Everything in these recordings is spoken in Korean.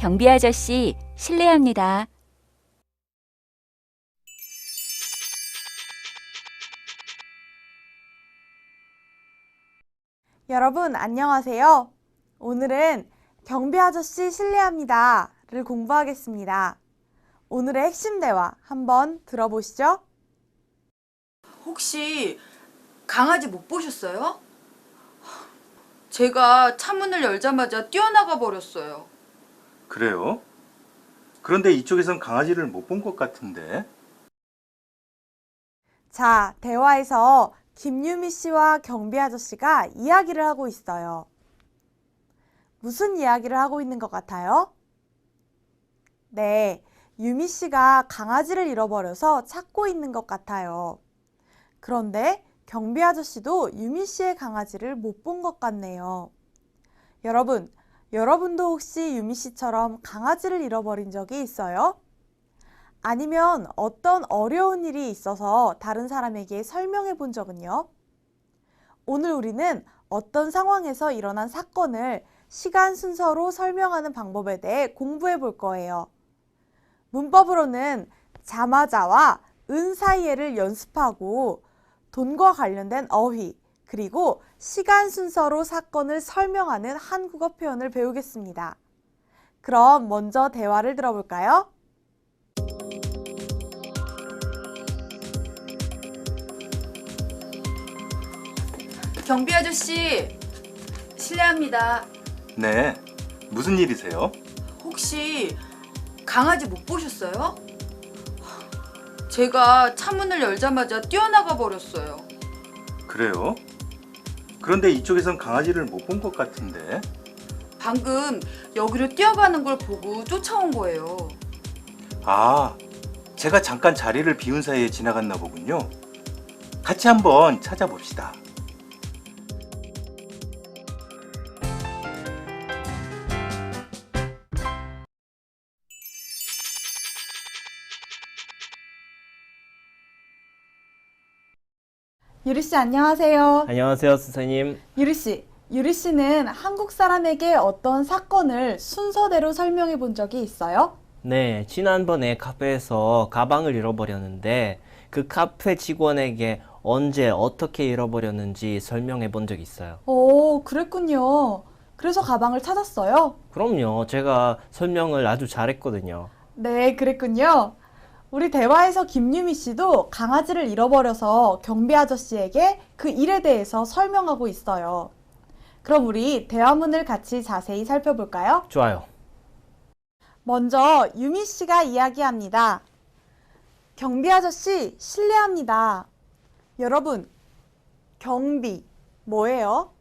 경비 아저씨, 실례합니다. 여러분, 안녕하세요. 오늘은 경비 아저씨 실례합니다를 공부하겠습니다. 오늘의 핵심 대화 한번 들어보시죠. 혹시 강아지 못 보셨어요? 제가 차문을 열자마자 뛰어나가 버렸어요. 그래요? 그런데 이쪽에선 강아지를 못 본 것 같은데. 자, 대화에서 김유미 씨와 경비 아저씨가 이야기를 하고 있어요. 무슨 이야기를 하고 있는 것 같아요? 네, 유미 씨가 강아지를 잃어버려서 찾고 있는 것 같아요. 그런데 경비 아저씨도 유미 씨의 강아지를 못 본 것 같네요. 여러분도 혹시 유미 씨처럼 강아지를 잃어버린 적이 있어요? 아니면 어떤 어려운 일이 있어서 다른 사람에게 설명해 본 적은요? 오늘 우리는 어떤 상황에서 일어난 사건을 시간 순서로 설명하는 방법에 대해 공부해 볼 거예요. 문법으로는 자마자와 은 사이에를 연습하고 돈과 관련된 어휘, 그리고 시간 순서로 사건을 설명하는 한국어 표현을 배우겠습니다. 그럼 먼저 대화를 들어볼까요? 경비 아저씨, 실례합니다. 네, 무슨 일이세요? 혹시 강아지 못 보셨어요? 제가 차문을 열자마자 뛰어나가 버렸어요. 그래요? 그런데 이쪽에선 강아지를 못 본 것 같은데. 방금 여기로 뛰어가는 걸 보고 쫓아온 거예요. 아, 제가 잠깐 자리를 비운 사이에 지나갔나 보군요. 같이 한번 찾아봅시다. 유리 씨 안녕하세요. 안녕하세요, 선생님. 유리 씨는 한국 사람에게 어떤 사건을 순서대로 설명해 본 적이 있어요? 네, 지난번에 카페에서 가방을 잃어버렸는데 그 카페 직원에게 언제 어떻게 잃어버렸는지 설명해 본 적이 있어요. 오, 그랬군요. 그래서 가방을 찾았어요? 그럼요, 제가 설명을 아주 잘했거든요. 네, 그랬군요. 우리 대화에서 김유미 씨도 강아지를 잃어버려서 경비 아저씨에게 그 일에 대해서 설명하고 있어요. 그럼 우리 대화문을 같이 자세히 살펴볼까요? 좋아요. 먼저 유미 씨가 이야기합니다. 경비 아저씨, 실례합니다. 여러분, 경비 뭐예요?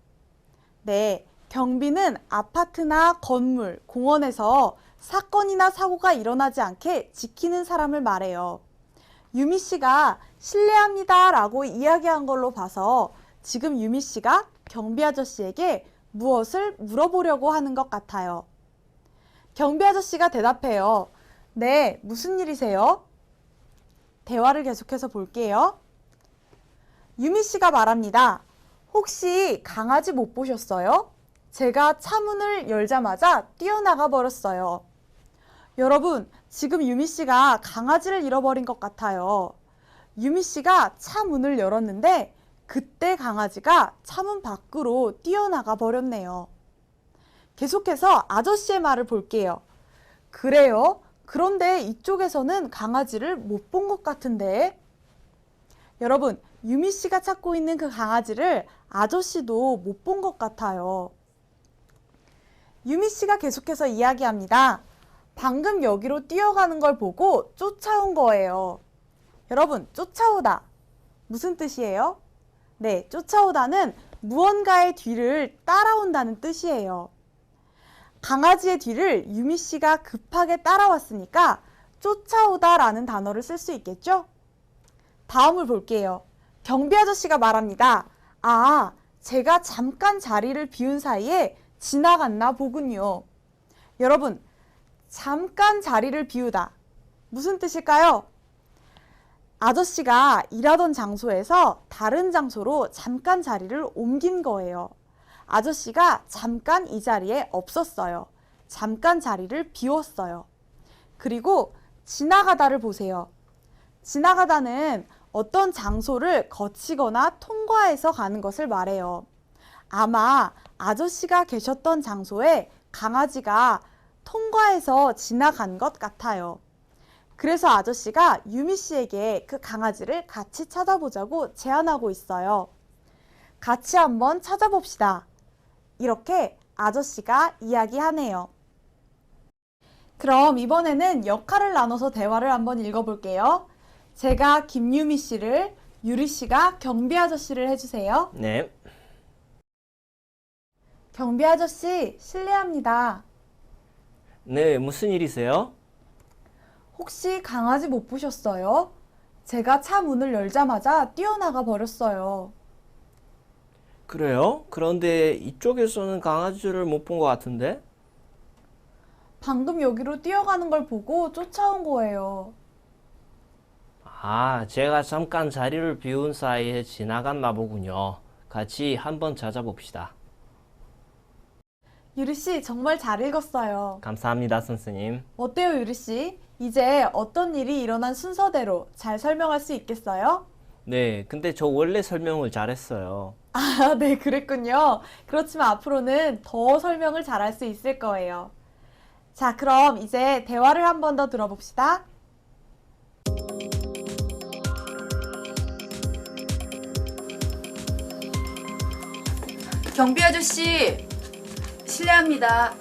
네, 경비는 아파트나 건물, 공원에서 사건이나 사고가 일어나지 않게 지키는 사람을 말해요. 유미 씨가 실례합니다 라고 이야기한 걸로 봐서 지금 유미 씨가 경비 아저씨에게 무엇을 물어보려고 하는 것 같아요. 경비 아저씨가 대답해요. 네, 무슨 일이세요? 대화를 계속해서 볼게요. 유미 씨가 말합니다. 혹시 강아지 못 보셨어요? 제가 차문을 열자마자 뛰어나가 버렸어요. 여러분, 지금 유미 씨가 강아지를 잃어버린 것 같아요. 유미 씨가 차 문을 열었는데 그때 강아지가 차문 밖으로 뛰어나가 버렸네요. 계속해서 아저씨의 말을 볼게요. 그래요? 그런데 이쪽에서는 강아지를 못 본 것 같은데? 여러분, 유미 씨가 찾고 있는 그 강아지를 아저씨도 못 본 것 같아요. 유미 씨가 계속해서 이야기합니다. 방금 여기로 뛰어가는 걸 보고 쫓아온 거예요. 여러분, 쫓아오다. 무슨 뜻이에요? 네, 쫓아오다는 무언가의 뒤를 따라온다는 뜻이에요. 강아지의 뒤를 유미 씨가 급하게 따라왔으니까 쫓아오다라는 단어를 쓸 수 있겠죠? 다음을 볼게요. 경비 아저씨가 말합니다. 아, 제가 잠깐 자리를 비운 사이에 지나갔나 보군요. 여러분, 잠깐 자리를 비우다. 무슨 뜻일까요? 아저씨가 일하던 장소에서 다른 장소로 잠깐 자리를 옮긴 거예요. 아저씨가 잠깐 이 자리에 없었어요. 잠깐 자리를 비웠어요. 그리고 지나가다를 보세요. 지나가다는 어떤 장소를 거치거나 통과해서 가는 것을 말해요. 아마 아저씨가 계셨던 장소에 강아지가 통과해서 지나간 것 같아요. 그래서 아저씨가 유미 씨에게 그 강아지를 같이 찾아보자고 제안하고 있어요. 같이 한번 찾아봅시다. 이렇게 아저씨가 이야기하네요. 그럼 이번에는 역할을 나눠서 대화를 한번 읽어볼게요. 제가 김유미 씨를, 유리 씨가 경비 아저씨를 해주세요. 네. 경비 아저씨, 실례합니다. 네, 무슨 일이세요? 혹시 강아지 못 보셨어요? 제가 차 문을 열자마자 뛰어나가 버렸어요. 그래요? 그런데 이쪽에서는 강아지를 못 본 것 같은데? 방금 여기로 뛰어가는 걸 보고 쫓아온 거예요. 아, 제가 잠깐 자리를 비운 사이에 지나갔나 보군요. 같이 한번 찾아봅시다. 유리 씨, 정말 잘 읽었어요. 감사합니다, 선생님. 어때요, 유리 씨? 이제 어떤 일이 일어난 순서대로 잘 설명할 수 있겠어요? 네, 근데 저 원래 설명을 잘했어요. 아, 네, 그랬군요. 그렇지만 앞으로는 더 설명을 잘할 수 있을 거예요. 자, 그럼 이제 대화를 한 번 더 들어봅시다. 경비 아저씨, 실례합니다.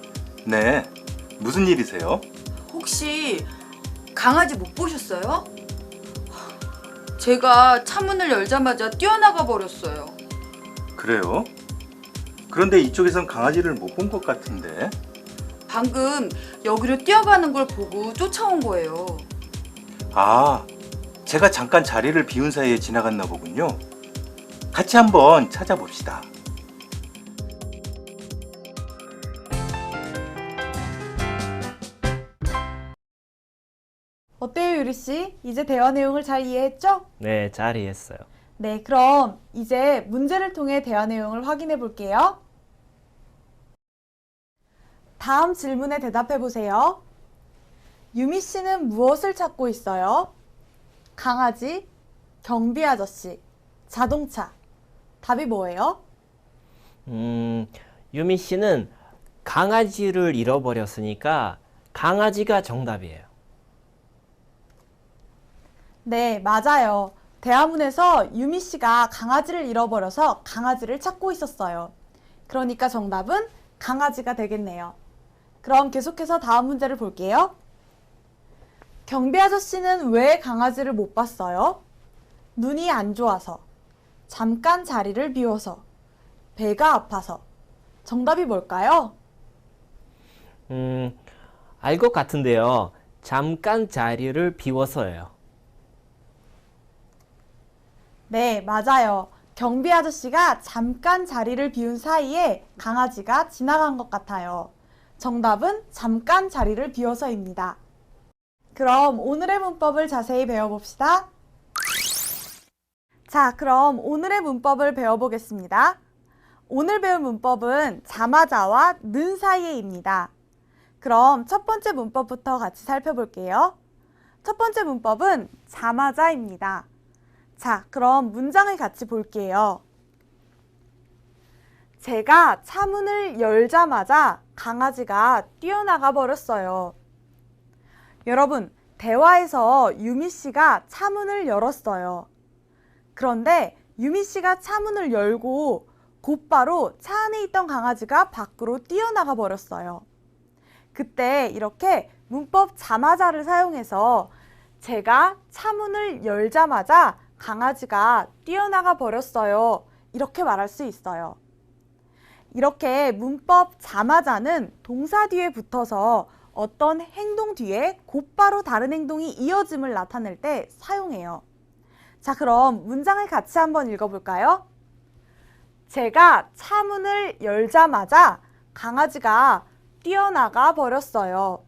네, 무슨 일이세요? 혹시 강아지 못 보셨어요? 제가 차문을 열자마자 뛰어나가 버렸어요. 그래요? 그런데 이쪽에선 강아지를 못 본 것 같은데. 방금 여기로 뛰어가는 걸 보고 쫓아온 거예요. 아, 제가 잠깐 자리를 비운 사이에 지나갔나 보군요. 같이 한번 찾아봅시다. 어때요, 유리 씨? 이제 대화 내용을 잘 이해했죠? 네, 잘 이해했어요. 네, 그럼 이제 문제를 통해 대화 내용을 확인해 볼게요. 다음 질문에 대답해 보세요. 유미 씨는 무엇을 찾고 있어요? 강아지, 경비 아저씨, 자동차. 답이 뭐예요? 유미 씨는 강아지를 잃어버렸으니까 강아지가 정답이에요. 네, 맞아요. 대화문에서 유미 씨가 강아지를 잃어버려서 강아지를 찾고 있었어요. 그러니까 정답은 강아지가 되겠네요. 그럼 계속해서 다음 문제를 볼게요. 경비 아저씨는 왜 강아지를 못 봤어요? 눈이 안 좋아서, 잠깐 자리를 비워서, 배가 아파서. 정답이 뭘까요? 알 것 같은데요. 잠깐 자리를 비워서예요. 네, 맞아요. 경비 아저씨가 잠깐 자리를 비운 사이에 강아지가 지나간 것 같아요. 정답은 잠깐 자리를 비워서입니다. 그럼 오늘의 문법을 자세히 배워봅시다. 자, 그럼 오늘의 문법을 배워보겠습니다. 오늘 배울 문법은 자마자와 는 사이에입니다. 그럼 첫 번째 문법부터 같이 살펴볼게요. 첫 번째 문법은 자마자입니다. 자, 그럼 문장을 같이 볼게요. 제가 차문을 열자마자 강아지가 뛰어나가 버렸어요. 여러분, 대화에서 유미 씨가 차문을 열었어요. 그런데 유미 씨가 차문을 열고 곧바로 차 안에 있던 강아지가 밖으로 뛰어나가 버렸어요. 그때 이렇게 문법 자마자를 사용해서 제가 차문을 열자마자 강아지가 뛰어나가 버렸어요. 이렇게 말할 수 있어요. 이렇게 문법 자마자는 동사 뒤에 붙어서 어떤 행동 뒤에 곧바로 다른 행동이 이어짐을 나타낼 때 사용해요. 자, 그럼 문장을 같이 한번 읽어볼까요? 제가 차문을 열자마자 강아지가 뛰어나가 버렸어요.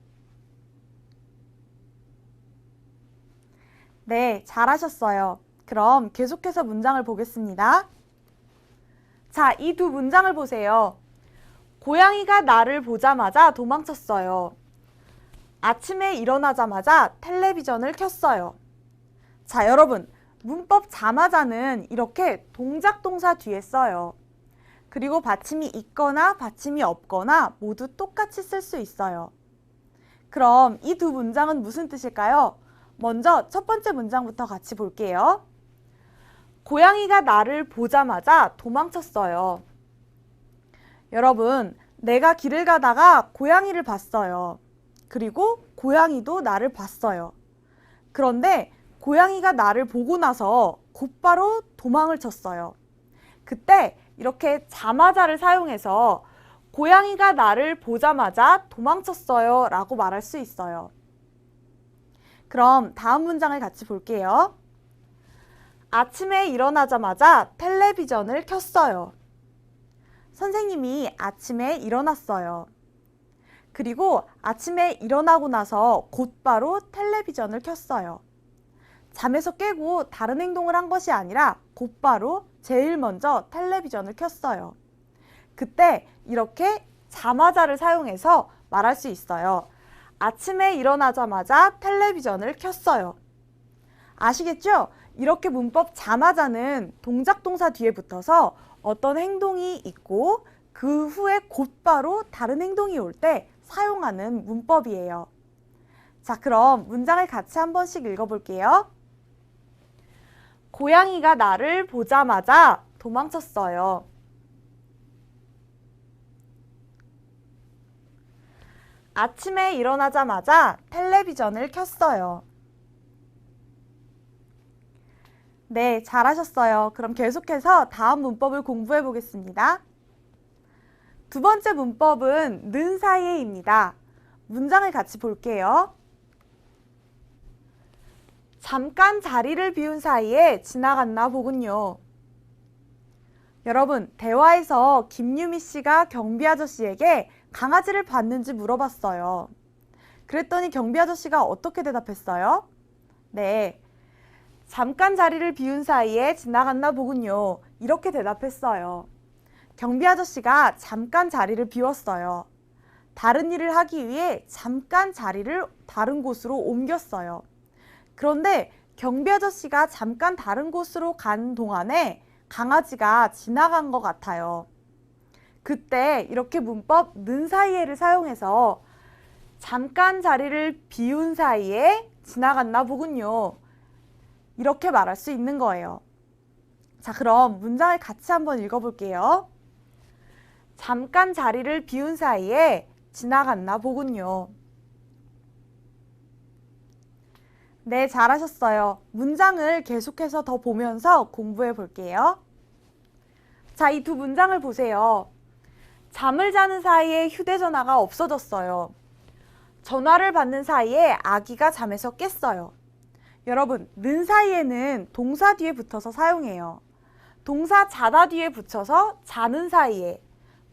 네, 잘하셨어요. 그럼 계속해서 문장을 보겠습니다. 자, 이 두 문장을 보세요. 고양이가 나를 보자마자 도망쳤어요. 아침에 일어나자마자 텔레비전을 켰어요. 자, 여러분, 문법 자마자는 이렇게 동작 동사 뒤에 써요. 그리고 받침이 있거나 받침이 없거나 모두 똑같이 쓸 수 있어요. 그럼 이 두 문장은 무슨 뜻일까요? 먼저 첫 번째 문장부터 같이 볼게요. 고양이가 나를 보자마자 도망쳤어요. 여러분, 내가 길을 가다가 고양이를 봤어요. 그리고 고양이도 나를 봤어요. 그런데 고양이가 나를 보고 나서 곧바로 도망을 쳤어요. 그때 이렇게 자마자를 사용해서 고양이가 나를 보자마자 도망쳤어요 라고 말할 수 있어요. 그럼 다음 문장을 같이 볼게요. 아침에 일어나자마자 텔레비전을 켰어요. 선생님이 아침에 일어났어요. 그리고 아침에 일어나고 나서 곧바로 텔레비전을 켰어요. 잠에서 깨고 다른 행동을 한 것이 아니라 곧바로 제일 먼저 텔레비전을 켰어요. 그때 이렇게 자마자를 사용해서 말할 수 있어요. 아침에 일어나자마자 텔레비전을 켰어요. 아시겠죠? 이렇게 문법 자마자는 동작 동사 뒤에 붙어서 어떤 행동이 있고 그 후에 곧바로 다른 행동이 올 때 사용하는 문법이에요. 자, 그럼 문장을 같이 한 번씩 읽어볼게요. 고양이가 나를 보자마자 도망쳤어요. 아침에 일어나자마자 텔레비전을 켰어요. 네, 잘하셨어요. 그럼 계속해서 다음 문법을 공부해 보겠습니다. 두 번째 문법은 는 사이에입니다. 문장을 같이 볼게요. 잠깐 자리를 비운 사이에 지나갔나 보군요. 여러분, 대화에서 김유미 씨가 경비 아저씨에게 강아지를 봤는지 물어봤어요. 그랬더니 경비 아저씨가 어떻게 대답했어요? 네, 잠깐 자리를 비운 사이에 지나갔나 보군요. 이렇게 대답했어요. 경비 아저씨가 잠깐 자리를 비웠어요. 다른 일을 하기 위해 잠깐 자리를 다른 곳으로 옮겼어요. 그런데 경비 아저씨가 잠깐 다른 곳으로 간 동안에 강아지가 지나간 것 같아요. 그때 이렇게 문법 는 사이에를 사용해서 잠깐 자리를 비운 사이에 지나갔나 보군요. 이렇게 말할 수 있는 거예요. 자, 그럼 문장을 같이 한번 읽어볼게요. 잠깐 자리를 비운 사이에 지나갔나 보군요. 네, 잘하셨어요. 문장을 계속해서 더 보면서 공부해 볼게요. 자, 이 두 문장을 보세요. 잠을 자는 사이에 휴대전화가 없어졌어요. 전화를 받는 사이에 아기가 잠에서 깼어요. 여러분, 는 사이에는 동사 뒤에 붙어서 사용해요. 동사 자다 뒤에 붙여서 자는 사이에,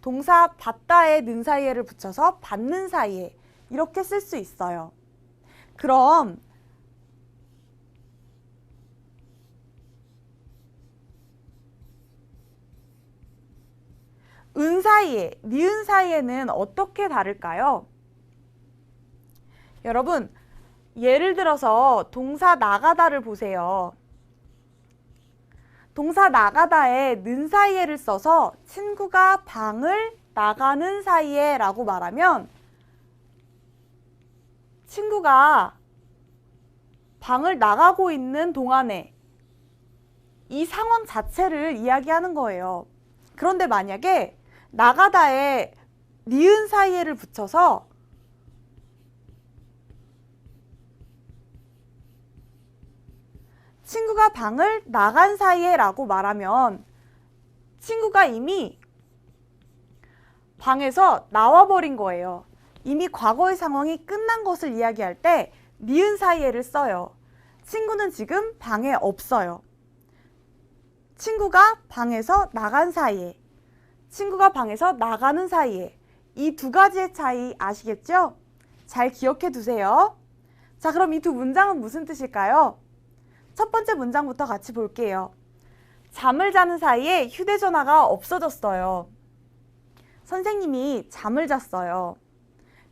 동사 받다에 는 사이에를 붙여서 받는 사이에 이렇게 쓸 수 있어요. 그럼 은 사이에, 니은 사이에는 어떻게 다를까요? 여러분, 예를 들어서 동사 나가다를 보세요. 동사 나가다에 는 사이에를 써서 친구가 방을 나가는 사이에 라고 말하면 친구가 방을 나가고 있는 동안에 이 상황 자체를 이야기하는 거예요. 그런데 만약에 나가다에 니은 사이에를 붙여서 친구가 방을 나간 사이에 라고 말하면 친구가 이미 방에서 나와버린 거예요. 이미 과거의 상황이 끝난 것을 이야기할 때 니은 사이에를 써요. 친구는 지금 방에 없어요. 친구가 방에서 나간 사이에, 친구가 방에서 나가는 사이에 이 두 가지의 차이 아시겠죠? 잘 기억해 두세요. 자, 그럼 이 두 문장은 무슨 뜻일까요? 첫 번째 문장부터 같이 볼게요. 잠을 자는 사이에 휴대전화가 없어졌어요. 선생님이 잠을 잤어요.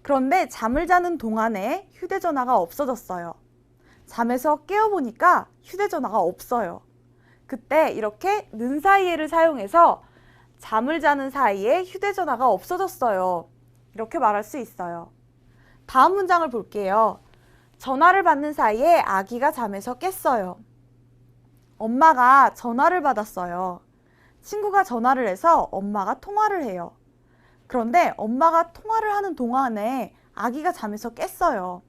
그런데 잠을 자는 동안에 휴대전화가 없어졌어요. 잠에서 깨어보니까 휴대전화가 없어요. 그때 이렇게 는 사이에를 사용해서 잠을 자는 사이에 휴대전화가 없어졌어요. 이렇게 말할 수 있어요. 다음 문장을 볼게요. 전화를 받는 사이에 아기가 잠에서 깼어요. 엄마가 전화를 받았어요. 친구가 전화를 해서 엄마가 통화를 해요. 그런데 엄마가 통화를 하는 동안에 아기가 잠에서 깼어요.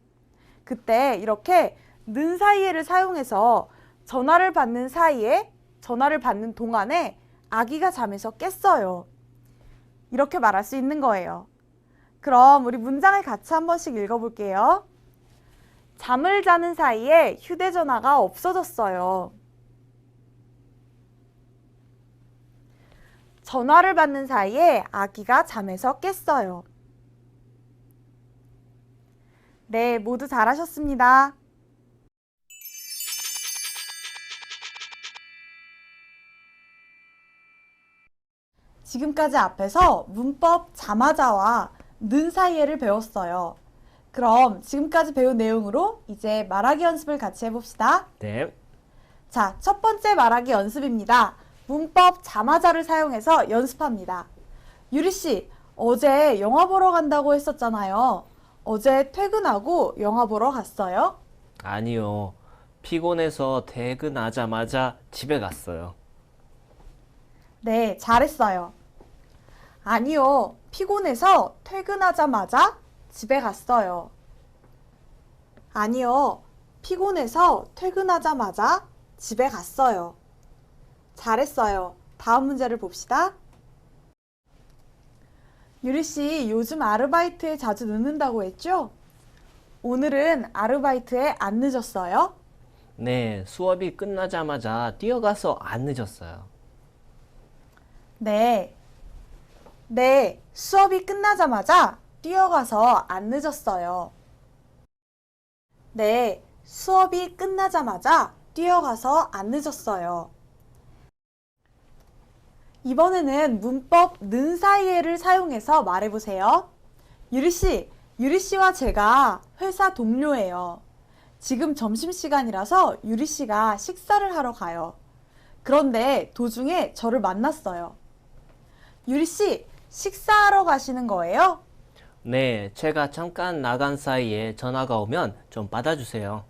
그때 이렇게 는 사이에를 사용해서 전화를 받는 사이에, 전화를 받는 동안에 아기가 잠에서 깼어요. 이렇게 말할 수 있는 거예요. 그럼 우리 문장을 같이 한 번씩 읽어볼게요. 잠을 자는 사이에 휴대전화가 없어졌어요. 전화를 받는 사이에 아기가 잠에서 깼어요. 네, 모두 잘하셨습니다. 지금까지 앞에서 문법 자마자와 는 사이에를 배웠어요. 그럼 지금까지 배운 내용으로 이제 말하기 연습을 같이 해봅시다. 네. 자, 첫 번째 말하기 연습입니다. 문법 자마자를 사용해서 연습합니다. 유리씨, 어제 영화 보러 간다고 했었잖아요. 어제 퇴근하고 영화 보러 갔어요? 아니요. 피곤해서 퇴근하자마자 집에 갔어요. 네, 잘했어요. 아니요, 피곤해서 퇴근하자마자 집에 갔어요. 아니요, 피곤해서 퇴근하자마자 집에 갔어요. 잘했어요. 다음 문제를 봅시다. 유리씨, 요즘 아르바이트에 자주 늦는다고 했죠? 오늘은 아르바이트에 안 늦었어요? 네, 수업이 끝나자마자 뛰어가서 안 늦었어요. 네. 네, 수업이 끝나자마자 뛰어가서 안 늦었어요. 네, 수업이 끝나자마자 뛰어가서 안 늦었어요. 이번에는 문법 는 사이에를 사용해서 말해보세요. 유리씨와 제가 회사 동료예요. 지금 점심시간이라서 유리씨가 식사를 하러 가요. 그런데 도중에 저를 만났어요. 유리씨, 식사하러 가시는 거예요? 네, 제가 잠깐 나간 사이에 전화가 오면 좀 받아주세요.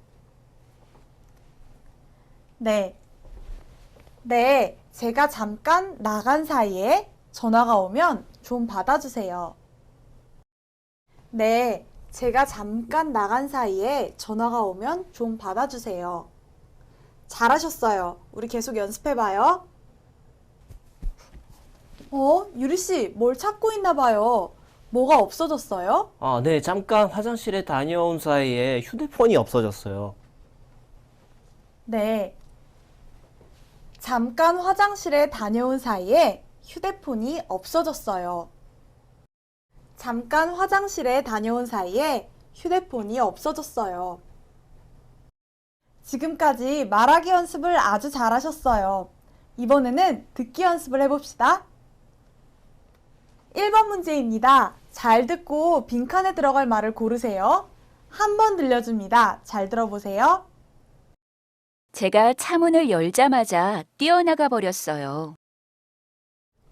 네. 네, 제가 잠깐 나간 사이에 전화가 오면 좀 받아주세요. 네, 제가 잠깐 나간 사이에 전화가 오면 좀 받아주세요. 잘하셨어요. 우리 계속 연습해봐요. 유리씨, 뭘 찾고 있나 봐요. 뭐가 없어졌어요? 아, 네, 잠깐 화장실에 다녀온 사이에 휴대폰이 없어졌어요. 네. 잠깐 화장실에 다녀온 사이에 휴대폰이 없어졌어요. 잠깐 화장실에 다녀온 사이에 휴대폰이 없어졌어요. 지금까지 말하기 연습을 아주 잘하셨어요. 이번에는 듣기 연습을 해봅시다. 1번 문제입니다. 잘 듣고 빈칸에 들어갈 말을 고르세요. 한 번 들려줍니다. 잘 들어보세요. 제가 차문을 열자마자 뛰어나가 버렸어요.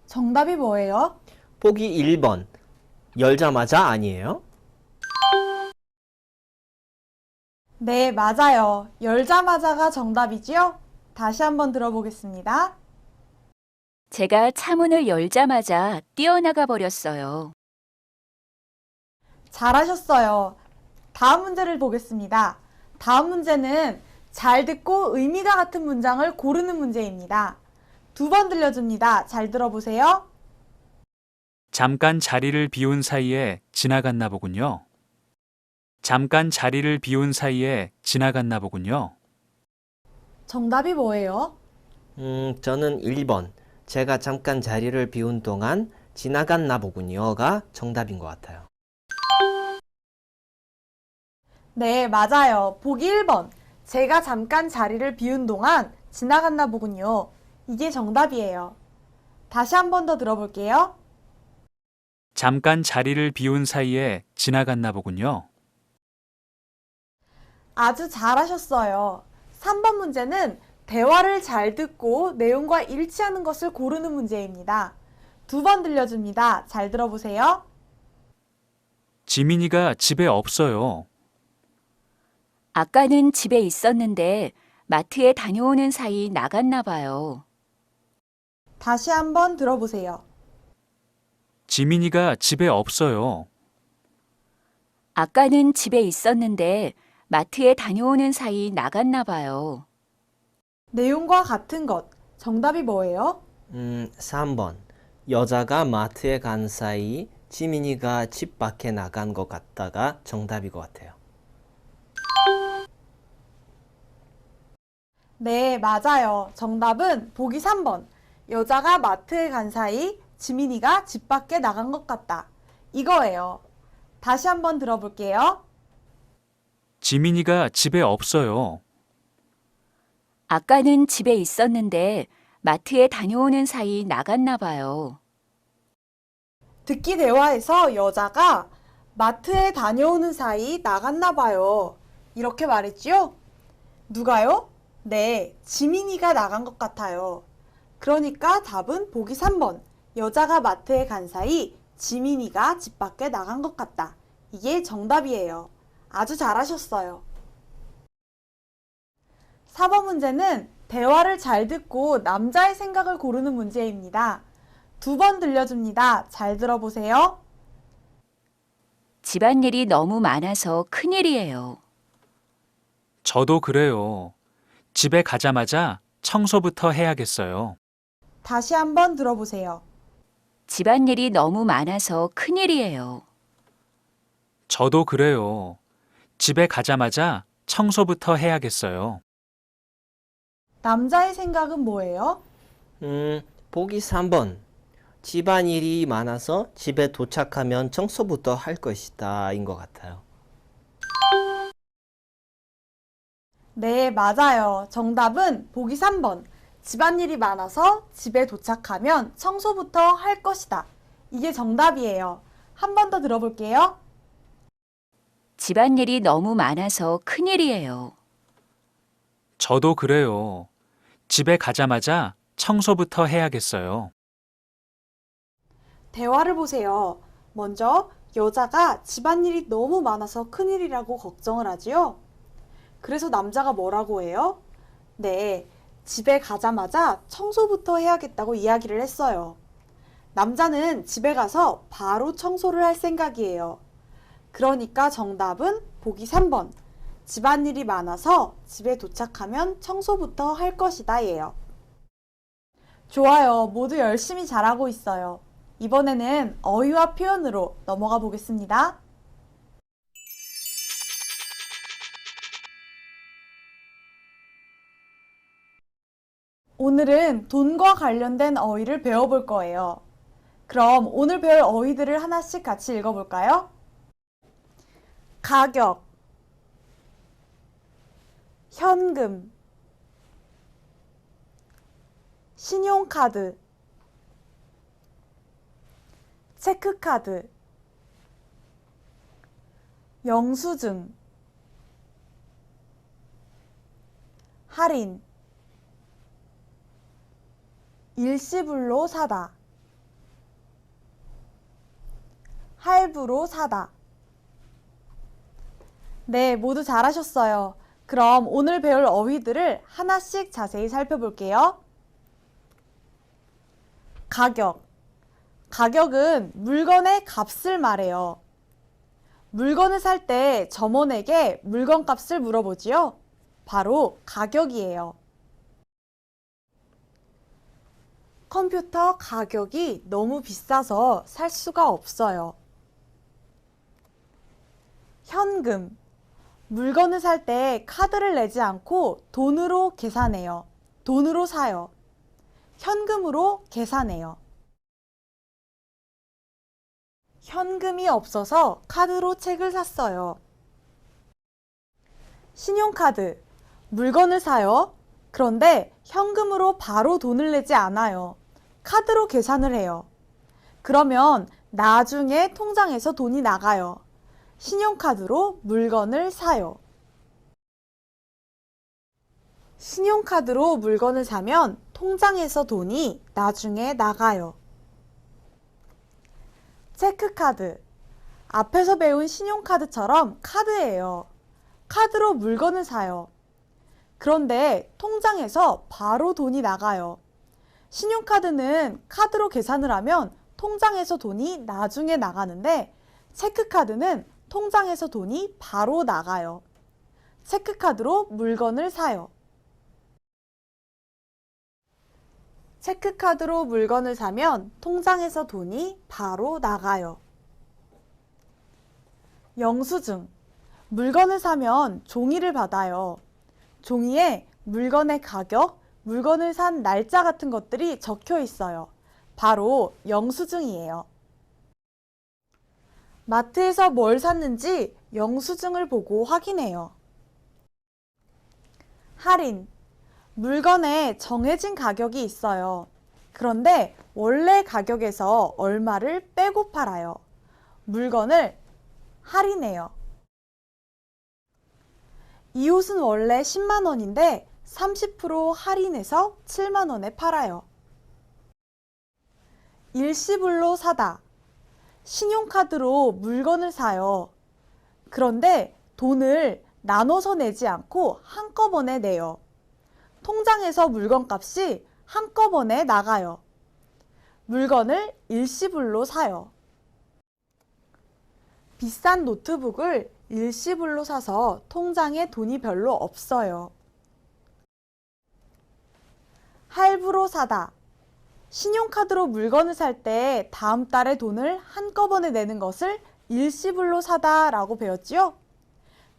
정답이 뭐예요? 보기 1번. 열자마자 아니에요? 네, 맞아요. 열자마자가 정답이지요? 다시 한번 들어보겠습니다. 제가 차문을 열자마자 뛰어나가 버렸어요. 잘하셨어요. 다음 문제를 보겠습니다. 다음 문제는 잘 듣고 의미가 같은 문장을 고르는 문제입니다. 2번 들려줍니다. 잘 들어보세요. 잠깐 자리를 비운 사이에 지나갔나 보군요. 잠깐 자리를 비운 사이에 지나갔나 보군요. 정답이 뭐예요? 저는 1번. 제가 잠깐 자리를 비운 동안 지나갔나 보군요가 정답인 것 같아요. 네, 맞아요. 보기 1번. 제가 잠깐 자리를 비운 동안 지나갔나 보군요. 이게 정답이에요. 다시 한 번 더 들어볼게요. 잠깐 자리를 비운 사이에 지나갔나 보군요. 아주 잘하셨어요. 3번 문제는 대화를 잘 듣고 내용과 일치하는 것을 고르는 문제입니다. 2번 들려줍니다. 잘 들어보세요. 지민이가 집에 없어요. 아까는 집에 있었는데 마트에 다녀오는 사이 나갔나 봐요. 다시 한번 들어보세요. 지민이가 집에 없어요. 아까는 집에 있었는데 마트에 다녀오는 사이 나갔나 봐요. 내용과 같은 것. 정답이 뭐예요? 3번. 여자가 마트에 간 사이 지민이가 집 밖에 나간 것 같다가 정답일 것 같아요. 네, 맞아요. 정답은 보기 3번. 여자가 마트에 간 사이 지민이가 집 밖에 나간 것 같다. 이거예요. 다시 한번 들어볼게요. 지민이가 집에 없어요. 아까는 집에 있었는데 마트에 다녀오는 사이 나갔나 봐요. 듣기 대화에서 여자가 마트에 다녀오는 사이 나갔나 봐요. 이렇게 말했지요? 누가요? 네, 지민이가 나간 것 같아요. 그러니까 답은 보기 3번. 여자가 마트에 간 사이 지민이가 집 밖에 나간 것 같다. 이게 정답이에요. 아주 잘하셨어요. 4번 문제는 대화를 잘 듣고 남자의 생각을 고르는 문제입니다. 2번 들려줍니다. 잘 들어보세요. 집안일이 너무 많아서 큰일이에요. 저도 그래요. 집에 가자마자 청소부터 해야겠어요. 다시 한번 들어보세요. 집안일이 너무 많아서 큰일이에요. 저도 그래요. 집에 가자마자 청소부터 해야겠어요. 남자의 생각은 뭐예요? 보기 3번. 집안일이 많아서 집에 도착하면 청소부터 할 것이다 인 것 같아요. 네, 맞아요. 정답은 보기 3번. 집안일이 많아서 집에 도착하면 청소부터 할 것이다. 이게 정답이에요. 한 번 더 들어볼게요. 집안일이 너무 많아서 큰일이에요. 저도 그래요. 집에 가자마자 청소부터 해야겠어요. 대화를 보세요. 먼저 여자가 집안일이 너무 많아서 큰일이라고 걱정을 하지요. 그래서 남자가 뭐라고 해요? 네, 집에 가자마자 청소부터 해야겠다고 이야기를 했어요. 남자는 집에 가서 바로 청소를 할 생각이에요. 그러니까 정답은 보기 3번. 집안일이 많아서 집에 도착하면 청소부터 할 것이다 예요. 좋아요. 모두 열심히 잘하고 있어요. 이번에는 어휘와 표현으로 넘어가 보겠습니다. 오늘은 돈과 관련된 어휘를 배워볼 거예요. 그럼 오늘 배울 어휘들을 하나씩 같이 읽어볼까요? 가격, 현금, 신용카드, 체크카드, 영수증, 할인, 일시불로 사다, 할부로 사다. 네, 모두 잘하셨어요. 그럼 오늘 배울 어휘들을 하나씩 자세히 살펴볼게요. 가격. 가격은 물건의 값을 말해요. 물건을 살 때 점원에게 물건 값을 물어보지요. 바로 가격이에요. 컴퓨터 가격이 너무 비싸서 살 수가 없어요. 현금. 물건을 살 때 카드를 내지 않고 돈으로 계산해요. 돈으로 사요. 현금으로 계산해요. 현금이 없어서 카드로 책을 샀어요. 신용카드. 물건을 사요. 그런데 현금으로 바로 돈을 내지 않아요. 카드로 계산을 해요. 그러면 나중에 통장에서 돈이 나가요. 신용카드로 물건을 사요. 신용카드로 물건을 사면 통장에서 돈이 나중에 나가요. 체크카드. 앞에서 배운 신용카드처럼 카드예요. 카드로 물건을 사요. 그런데 통장에서 바로 돈이 나가요. 신용카드는 카드로 계산을 하면 통장에서 돈이 나중에 나가는데 체크카드는 통장에서 돈이 바로 나가요. 체크카드로 물건을 사요. 체크카드로 물건을 사면 통장에서 돈이 바로 나가요. 영수증. 물건을 사면 종이를 받아요. 종이에 물건의 가격, 물건을 산 날짜 같은 것들이 적혀 있어요. 바로 영수증이에요. 마트에서 뭘 샀는지 영수증을 보고 확인해요. 할인. 물건에 정해진 가격이 있어요. 그런데 원래 가격에서 얼마를 빼고 팔아요. 물건을 할인해요. 이 옷은 원래 10만 원인데 30% 할인해서 7만 원에 팔아요. 일시불로 사다. 신용카드로 물건을 사요. 그런데 돈을 나눠서 내지 않고 한꺼번에 내요. 통장에서 물건값이 한꺼번에 나가요. 물건을 일시불로 사요. 비싼 노트북을 일시불로 사서 통장에 돈이 별로 없어요. 할부로 사다. 신용카드로 물건을 살 때 다음 달에 돈을 한꺼번에 내는 것을 일시불로 사다 라고 배웠지요?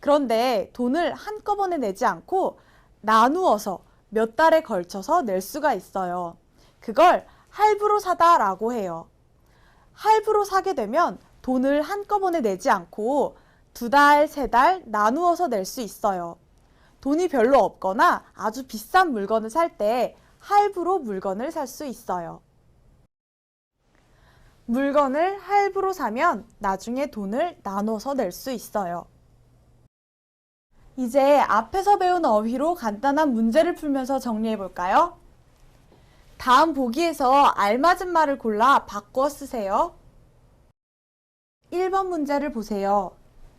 그런데 돈을 한꺼번에 내지 않고 나누어서 몇 달에 걸쳐서 낼 수가 있어요. 그걸 할부로 사다 라고 해요. 할부로 사게 되면 돈을 한꺼번에 내지 않고 2달, 3달 나누어서 낼 수 있어요. 돈이 별로 없거나 아주 비싼 물건을 살 때 할부로 물건을 살 수 있어요. 물건을 할부로 사면 나중에 돈을 나눠서 낼 수 있어요. 이제 앞에서 배운 어휘로 간단한 문제를 풀면서 정리해 볼까요? 다음 보기에서 알맞은 말을 골라 바꾸어 쓰세요. 1번 문제를 보세요.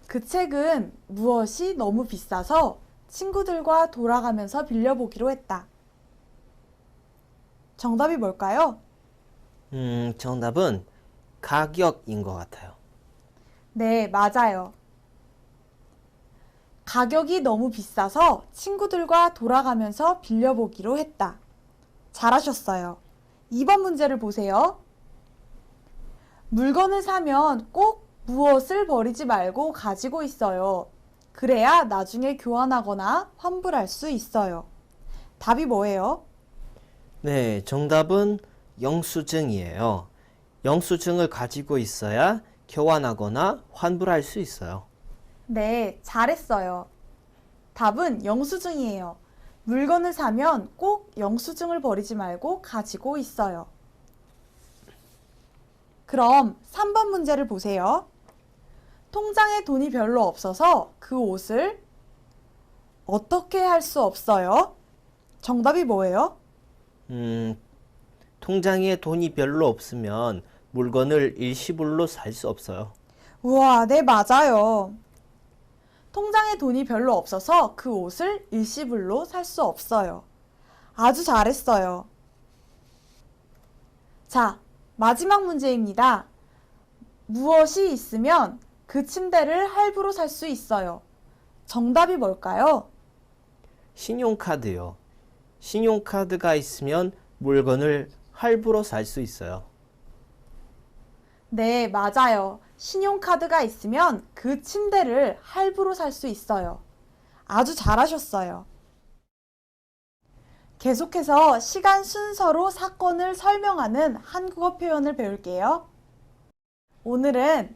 그 책은 무엇이 너무 비싸서 친구들과 돌아가면서 빌려보기로 했다. 정답이 뭘까요? 정답은 가격인 것 같아요. 네, 맞아요. 가격이 너무 비싸서 친구들과 돌아가면서 빌려보기로 했다. 잘하셨어요. 2번 문제를 보세요. 물건을 사면 꼭 무엇을 버리지 말고 가지고 있어요. 그래야 나중에 교환하거나 환불할 수 있어요. 답이 뭐예요? 네, 정답은 영수증이에요. 영수증을 가지고 있어야 교환하거나 환불할 수 있어요. 네, 잘했어요. 답은 영수증이에요. 물건을 사면 꼭 영수증을 버리지 말고 가지고 있어요. 그럼 3번 문제를 보세요. 통장에 돈이 별로 없어서 그 옷을 어떻게 할 수 없어요? 정답이 뭐예요? 통장에 돈이 별로 없으면 물건을 일시불로 살 수 없어요. 우와, 네, 맞아요. 통장에 돈이 별로 없어서 그 옷을 일시불로 살 수 없어요. 아주 잘했어요. 자, 마지막 문제입니다. 무엇이 있으면 그 침대를 할부로 살 수 있어요. 정답이 뭘까요? 신용카드요. 신용카드가 있으면 물건을 할부로 살 수 있어요. 네, 맞아요. 신용카드가 있으면 그 침대를 할부로 살 수 있어요. 아주 잘하셨어요. 계속해서 시간 순서로 사건을 설명하는 한국어 표현을 배울게요. 오늘은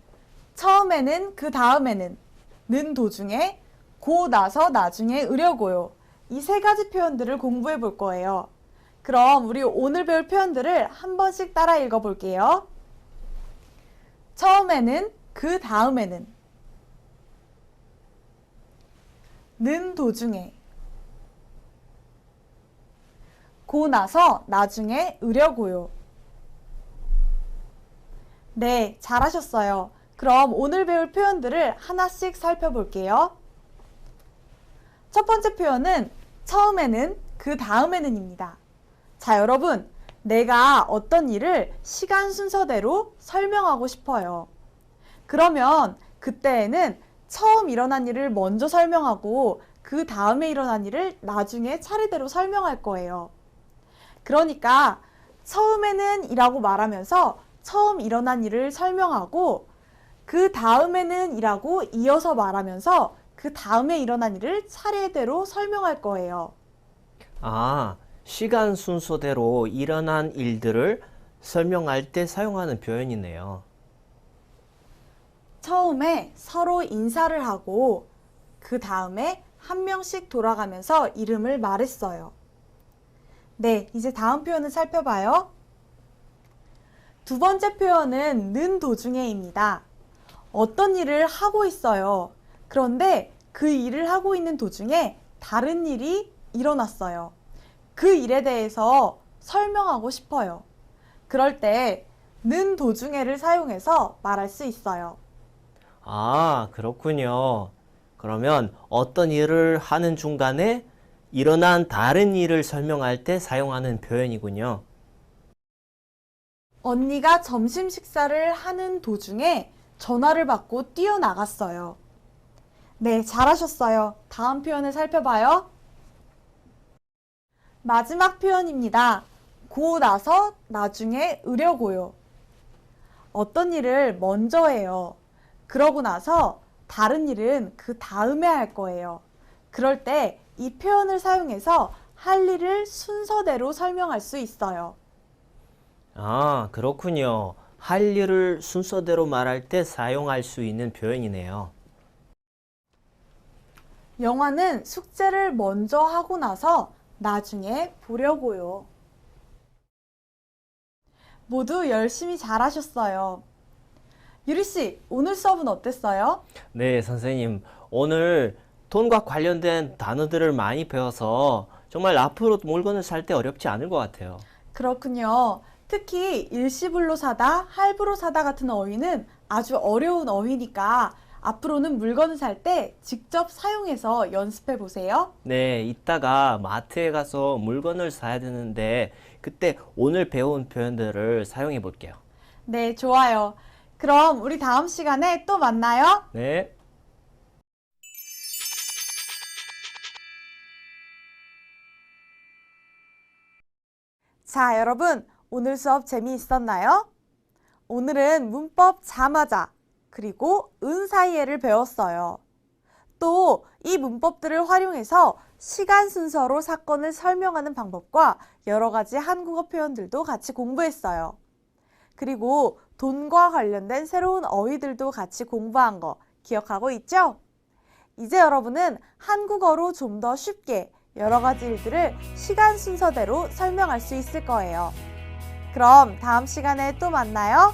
처음에는 그 다음에는 는 도중에 고 나서 나중에 으려고요. 이 세 가지 표현들을 공부해 볼 거예요. 그럼 우리 오늘 배울 표현들을 한 번씩 따라 읽어 볼게요. 처음에는, 그 다음에는, 는 도중에, 고 나서 나중에 으려고요. 네, 잘하셨어요. 그럼 오늘 배울 표현들을 하나씩 살펴볼게요. 첫 번째 표현은 처음에는, 그 다음에는입니다. 자, 여러분, 내가 어떤 일을 시간 순서대로 설명하고 싶어요. 그러면 그때에는 처음 일어난 일을 먼저 설명하고 그 다음에 일어난 일을 나중에 차례대로 설명할 거예요. 그러니까 처음에는 이라고 말하면서 처음 일어난 일을 설명하고 그 다음에는 이라고 이어서 말하면서 그 다음에 일어난 일을 차례대로 설명할 거예요. 아, 시간 순서대로 일어난 일들을 설명할 때 사용하는 표현이네요. 처음에 서로 인사를 하고 그 다음에 한 명씩 돌아가면서 이름을 말했어요. 네, 이제 다음 표현을 살펴봐요. 두 번째 표현은 는 도중에입니다. 어떤 일을 하고 있어요. 그런데 그 일을 하고 있는 도중에 다른 일이 일어났어요. 그 일에 대해서 설명하고 싶어요. 그럴 때 는 도중에를 사용해서 말할 수 있어요. 아, 그렇군요. 그러면 어떤 일을 하는 중간에 일어난 다른 일을 설명할 때 사용하는 표현이군요. 언니가 점심 식사를 하는 도중에 전화를 받고 뛰어나갔어요. 네, 잘하셨어요. 다음 표현을 살펴봐요. 마지막 표현입니다. 고 나서 나중에 으려고요. 어떤 일을 먼저 해요. 그러고 나서 다른 일은 그 다음에 할 거예요. 그럴 때 이 표현을 사용해서 할 일을 순서대로 설명할 수 있어요. 아, 그렇군요. 할 일을 순서대로 말할 때 사용할 수 있는 표현이네요. 영화는 숙제를 먼저 하고 나서 나중에 보려고요. 모두 열심히 잘하셨어요. 유리씨, 오늘 수업은 어땠어요? 네, 선생님. 오늘 돈과 관련된 단어들을 많이 배워서 정말 앞으로 물건을 살 때 어렵지 않을 것 같아요. 그렇군요. 특히 일시불로 사다, 할부로 사다 같은 어휘는 아주 어려운 어휘니까 앞으로는 물건을 살 때 직접 사용해서 연습해 보세요. 네, 이따가 마트에 가서 물건을 사야 되는데 그때 오늘 배운 표현들을 사용해 볼게요. 네, 좋아요. 그럼 우리 다음 시간에 또 만나요. 네. 자, 여러분, 오늘 수업 재미있었나요? 오늘은 문법 자마자 그리고 은 사이에를 배웠어요. 또 이 문법들을 활용해서 시간 순서로 사건을 설명하는 방법과 여러 가지 한국어 표현들도 같이 공부했어요. 그리고 돈과 관련된 새로운 어휘들도 같이 공부한 거 기억하고 있죠? 이제 여러분은 한국어로 좀 더 쉽게 여러 가지 일들을 시간 순서대로 설명할 수 있을 거예요. 그럼 다음 시간에 또 만나요.